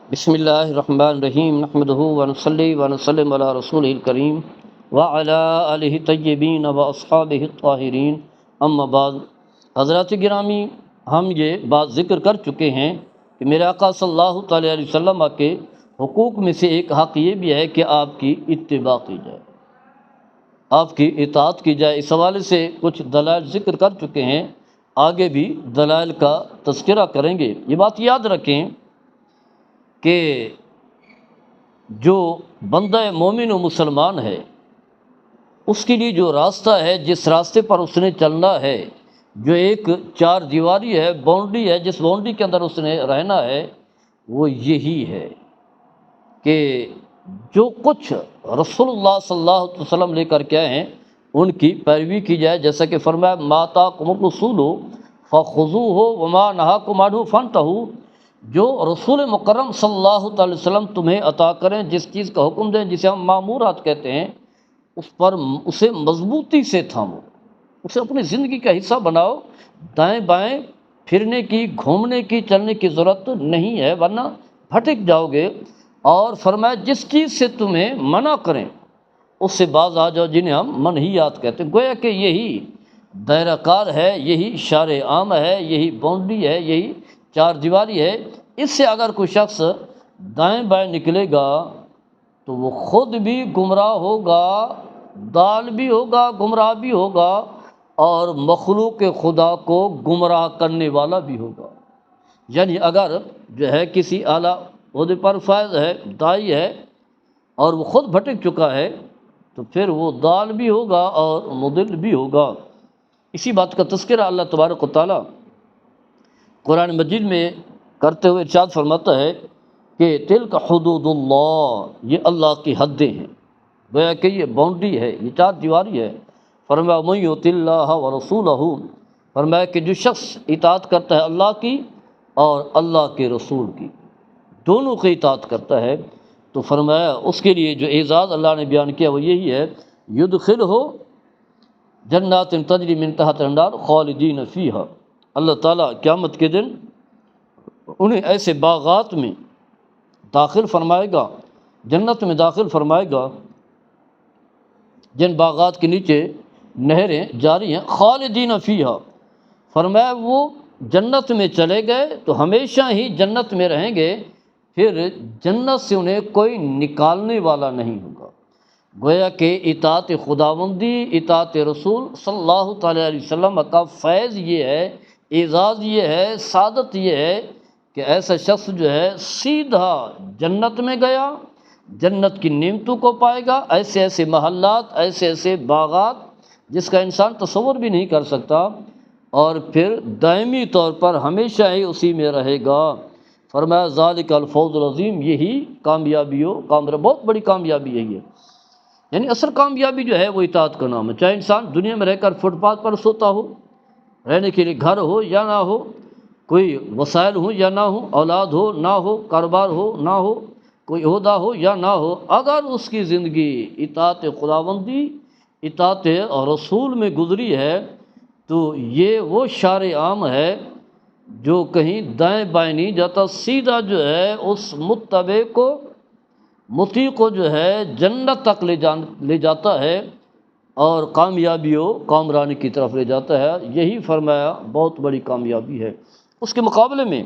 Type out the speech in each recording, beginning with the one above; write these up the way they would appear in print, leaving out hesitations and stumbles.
بسم اللہ الرحمن الرحیم نحمدہ ونصلی ونسلم علی رسول الکریم وعلی آلہ طیبین و اصحابہ الطاہرین اما بعد۔ حضرات گرامی، ہم یہ بات ذکر کر چکے ہیں کہ میرے آقا صلی اللہ تعالیٰ علیہ وسلم کے حقوق میں سے ایک حق یہ بھی ہے کہ آپ کی اتباع کی جائے، آپ کی اطاعت کی جائے۔ اس حوالے سے کچھ دلائل ذکر کر چکے ہیں، آگے بھی دلائل کا تذکرہ کریں گے۔ یہ بات یاد رکھیں کہ جو بندہ مومن و مسلمان ہے، اس کے لیے جو راستہ ہے، جس راستے پر اس نے چلنا ہے، جو ایک چار دیواری ہے، باؤنڈری ہے، جس باؤنڈری کے اندر اس نے رہنا ہے، وہ یہی ہے کہ جو کچھ رسول اللہ صلی اللہ علیہ وسلم لے کر کے آئے ہیں ان کی پیروی کی جائے۔ جیسا کہ فرمایا ما آتاکم الرسول فخذوہ وما نہاکم عنہ فانتہوا، جو رسول مکرم صلی اللہ تعالی وسلم تمہیں عطا کریں، جس چیز کا حکم دیں، جسے ہم مامورات کہتے ہیں، اسے مضبوطی سے تھامو، اسے اپنی زندگی کا حصہ بناؤ۔ دائیں بائیں پھرنے کی، گھومنے کی، چلنے کی ضرورت نہیں ہے، ورنہ بھٹک جاؤ گے۔ اور فرمایا جس چیز سے تمہیں منع کریں اس سے باز آ جاؤ، جنہیں ہم منہیات کہتے ہیں۔ گویا کہ یہی دائرہ کار ہے، یہی شارع عام ہے، یہی باؤنڈری ہے، یہی چار دیواری ہے۔ اس سے اگر کوئی شخص دائیں بائیں نکلے گا تو وہ خود بھی گمراہ ہوگا، ضال بھی ہوگا، گمراہ بھی ہوگا، اور مخلوق خدا کو گمراہ کرنے والا بھی ہوگا۔ یعنی اگر جو ہے کسی اعلیٰ عہدے پر فائز ہے، داعی ہے، اور وہ خود بھٹک چکا ہے تو پھر وہ ضال بھی ہوگا اور مضل بھی ہوگا۔ اسی بات کا تذکرہ اللہ تبارک و تعالیٰ قرآن مجید میں کرتے ہوئے ارشاد فرماتا ہے کہ تلک حدود اللہ، یہ اللہ کی حدیں ہیں، گویا کہ یہ باؤنڈری ہے، یہ چار دیواری ہے۔ فرمایا من یطع اللہ ورسولہ، فرمایا کہ جو شخص اطاعت کرتا ہے اللہ کی اور اللہ کے رسول کی، دونوں کی اطاعت کرتا ہے، تو فرمایا اس کے لیے جو اعزاز اللہ نے بیان کیا وہ یہی ہے، یدخلہ جنات تجری من تحتہا الانہار خالدین فیہا، اللہ تعالیٰ قیامت کے دن انہیں ایسے باغات میں داخل فرمائے گا، جنت میں داخل فرمائے گا جن باغات کے نیچے نہریں جاری ہیں، خالدین فیہا، فرمایا وہ جنت میں چلے گئے تو ہمیشہ ہی جنت میں رہیں گے، پھر جنت سے انہیں کوئی نکالنے والا نہیں ہوگا۔ گویا کہ اطاعت خداوندی، اطاعت رسول صلی اللہ تعالیٰ علیہ وسلم کا فیض یہ ہے، اعزاز یہ ہے، سعادت یہ ہے کہ ایسا شخص جو ہے سیدھا جنت میں گیا، جنت کی نعمتوں کو پائے گا، ایسے ایسے محلات، ایسے ایسے باغات جس کا انسان تصور بھی نہیں کر سکتا، اور پھر دائمی طور پر ہمیشہ ہی اسی میں رہے گا۔ فرمایا ذالک الفوز العظیم، یہی کامیابی بہت بڑی کامیابی یہی ہے۔ یعنی اصل کامیابی جو ہے وہ اطاعت کا نام ہے، چاہے انسان دنیا میں رہ کر فٹ پاتھ پر سوتا ہو، رہنے کے لیے گھر ہو یا نہ ہو، کوئی وسائل ہوں یا نہ ہو، اولاد ہو نہ ہو، کاروبار ہو نہ ہو، کوئی عہدہ ہو یا نہ ہو، اگر اس کی زندگی اطاعت خداوندی، اطاعت اور رسول میں گزری ہے تو یہ وہ شارع عام ہے جو کہیں دائیں بائیں نہیں جاتا، سیدھا جو ہے اس متبع کو، مطیع کو جو ہے جنت تک لے جاتا ہے اور کامیابی و کامرانی کی طرف لے جاتا ہے۔ یہی فرمایا بہت بڑی کامیابی ہے۔ اس کے مقابلے میں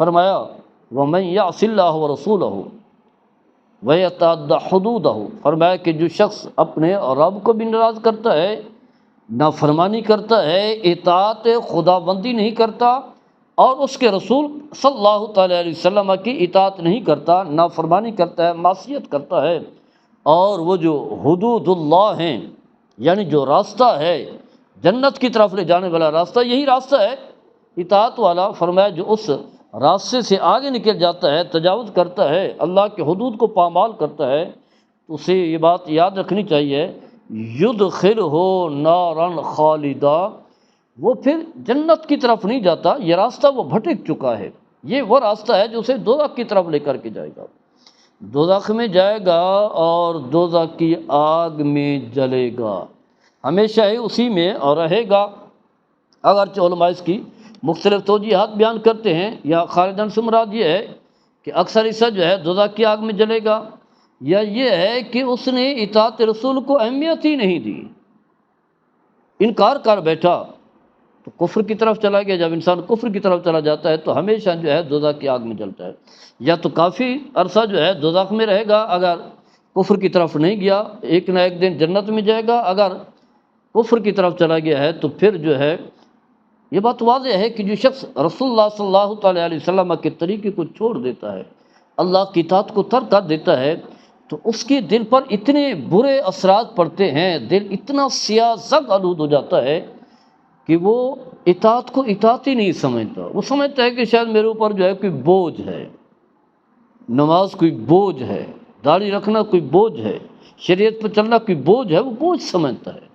فرمایا وَمَن يَعْصِ اللَّهَ وَرَسُولَهُ وَيَتَعَدَّ حُدُودَهُ، فرمایا کہ جو شخص اپنے رب کو بھی ناراض کرتا ہے، نافرمانی کرتا ہے، اطاعت خداوندی نہیں کرتا، اور اس کے رسول صلی اللہ تعالیٰ علیہ وسلم کی اطاعت نہیں کرتا، نافرمانی کرتا ہے، معصیت کرتا ہے، اور وہ جو حدود اللہ ہیں، یعنی جو راستہ ہے جنت کی طرف لے جانے والا راستہ، یہی راستہ ہے اطاعت والا۔ فرمایا جو اس راستے سے آگے نکل جاتا ہے، تجاوز کرتا ہے، اللہ کے حدود کو پامال کرتا ہے، تو اسے یہ بات یاد رکھنی چاہیے، یدخلہ نارا خالدا، وہ پھر جنت کی طرف نہیں جاتا، یہ راستہ وہ بھٹک چکا ہے، یہ وہ راستہ ہے جو اسے دوزخ کی طرف لے کر کے جائے گا، دوزخ میں جائے گا اور دوزخ کی آگ میں جلے گا، ہمیشہ ہی اسی میں اور رہے گا۔ اگرچہ علماء اس کی مختلف توجیحات بیان کرتے ہیں، یا خالدن سے مراد یہ ہے کہ اکثر حصہ جو ہے دوزخ کی آگ میں جلے گا، یا یہ ہے کہ اس نے اطاعت رسول کو اہمیت ہی نہیں دی، انکار کر بیٹھا تو کفر کی طرف چلا گیا۔ جب انسان کفر کی طرف چلا جاتا ہے تو ہمیشہ جو ہے دوزخ کی آگ میں جلتا ہے، یا تو کافی عرصہ جو ہے دوزخ میں رہے گا اگر کفر کی طرف نہیں گیا، ایک نہ ایک دن جنت میں جائے گا۔ اگر کفر کی طرف چلا گیا ہے تو پھر جو ہے یہ بات واضح ہے کہ جو شخص رسول اللہ صلی اللہ تعالیٰ علیہ وسلم کے طریقے کو چھوڑ دیتا ہے، اللہ کی اطاعت کو ترک کر دیتا ہے، تو اس کے دل پر اتنے برے اثرات پڑتے ہیں، دل اتنا سیاہ زگ آلود ہو جاتا ہے کہ وہ اطاعت کو اطاعت ہی نہیں سمجھتا۔ وہ سمجھتا ہے کہ شاید میرے اوپر جو ہے کوئی بوجھ ہے، نماز کوئی بوجھ ہے، داڑھی رکھنا کوئی بوجھ ہے، شریعت پر چلنا کوئی بوجھ ہے، وہ بوجھ سمجھتا ہے،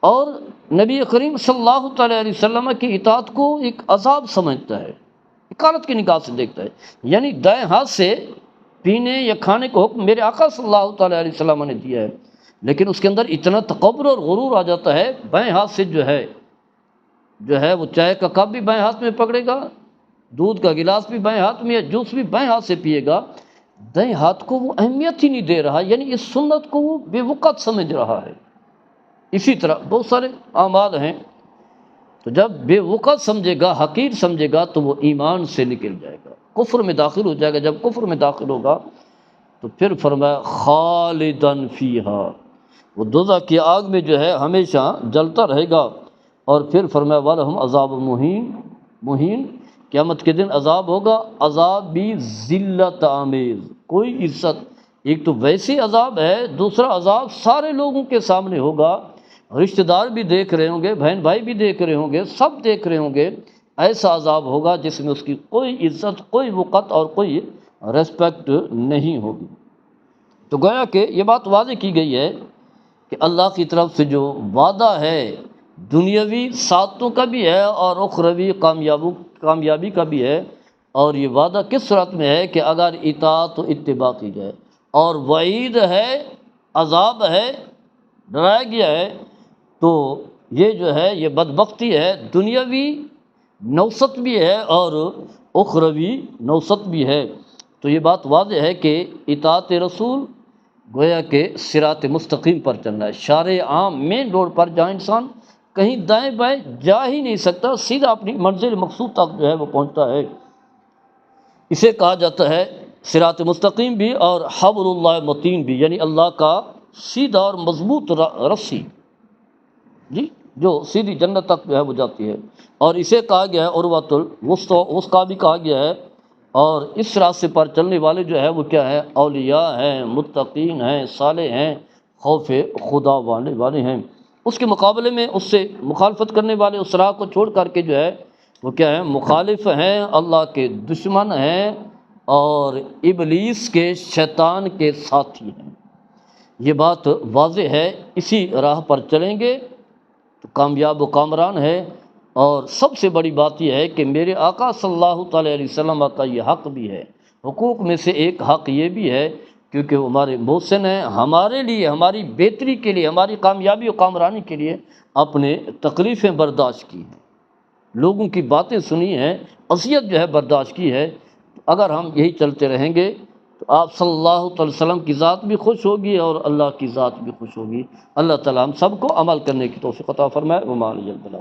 اور نبی کریم صلی اللہ تعالیٰ علیہ وسلم کی اطاعت کو ایک عذاب سمجھتا ہے، حقارت کی نگاہ سے دیکھتا ہے۔ یعنی دائیں ہاتھ سے پینے یا کھانے کو حکم میرے آقا صلی اللہ تعالیٰ علیہ وسلم نے دیا ہے، لیکن اس کے اندر اتنا تکبر اور غرور آ جاتا ہے، بائیں ہاتھ سے جو ہے وہ چائے کا کپ بھی بائیں ہاتھ میں پکڑے گا، دودھ کا گلاس بھی بائیں ہاتھ میں، یا جوس بھی بائیں ہاتھ سے پیے گا، دائیں ہاتھ کو وہ اہمیت ہی نہیں دے رہا، یعنی اس سنت کو وہ بے وقت سمجھ رہا ہے۔ اسی طرح بہت سارے اعمال ہیں، تو جب بے وقت سمجھے گا، حقیر سمجھے گا، تو وہ ایمان سے نکل جائے گا، کفر میں داخل ہو جائے گا۔ جب کفر میں داخل ہوگا تو پھر فرمایا خالدن فیہا، وہ دوزخ کی آگ میں جو ہے ہمیشہ جلتا رہے گا۔ اور پھر فرمایا وَلَهُمْ عَذَابٌ مُہین، قیامت کے دن عذاب ہوگا، عذاب بھی ذلت آمیز، کوئی عزت۔ ایک تو ویسی عذاب ہے، دوسرا عذاب سارے لوگوں کے سامنے ہوگا، رشتہ دار بھی دیکھ رہے ہوں گے، بہن بھائی بھی دیکھ رہے ہوں گے، سب دیکھ رہے ہوں گے، ایسا عذاب ہوگا جس میں اس کی کوئی عزت، کوئی وقت اور کوئی ریسپیکٹ نہیں ہوگی۔ تو گویا کہ یہ بات واضح کی گئی ہے کہ اللہ کی طرف سے جو وعدہ ہے دنیاوی سعادتوں کا بھی ہے اور اخروی کامیابی کا بھی ہے، اور یہ وعدہ کس صورت میں ہے کہ اگر اطاعت و اتباع کی جائے، اور وعید ہے، عذاب ہے، ڈرایا گیا ہے۔ تو یہ جو ہے یہ بدبختی ہے، دنیاوی نوست بھی ہے اور اخروی نوست بھی ہے۔ تو یہ بات واضح ہے کہ اطاعت رسول گویا کہ صراط مستقیم پر چلنا ہے، شارع عام مین روڈ پر جہاں انسان کہیں دائیں بائیں جا ہی نہیں سکتا، سیدھا اپنی منزل مقصود تک جو ہے وہ پہنچتا ہے، اسے کہا جاتا ہے صراط مستقیم بھی اور حبل اللہ متین بھی، یعنی اللہ کا سیدھا اور مضبوط رسی، جی، جو سیدھی جنت تک جو ہے وہ جاتی ہے۔ اور اسے کہا گیا ہے عروۃ الوثقیٰ، اس کا بھی کہا گیا ہے۔ اور اس راستے پر چلنے والے جو ہے وہ کیا ہے، اولیاء ہیں، متقین ہیں، صالح ہیں، خوف خدا والے ہیں۔ اس کے مقابلے میں اس سے مخالفت کرنے والے اس راہ کو چھوڑ کر کے جو ہے وہ کیا ہے، مخالف ہیں، اللہ کے دشمن ہیں اور ابلیس کے، شیطان کے ساتھی ہیں۔ یہ بات واضح ہے، اسی راہ پر چلیں گے تو کامیاب و کامران ہے۔ اور سب سے بڑی بات یہ ہے کہ میرے آقا صلی اللہ تعالیٰ علیہ وسلم کا یہ حق بھی ہے، حقوق میں سے ایک حق یہ بھی ہے کیونکہ وہ ہمارے محسن ہیں، ہمارے لیے، ہماری بہتری کے لیے، ہماری کامیابی و کامرانی کے لیے اپنے تکلیفیں برداشت کی ہیں، لوگوں کی باتیں سنی ہیں، اذیت جو ہے برداشت کی ہے۔ اگر ہم یہی چلتے رہیں گے تو آپ صلی اللہ علیہ وسلم کی ذات بھی خوش ہوگی اور اللہ کی ذات بھی خوش ہوگی۔ اللہ تعالیٰ ہم سب کو عمل کرنے کی توفیق عطا فرمائے۔ وما علی البلاغ۔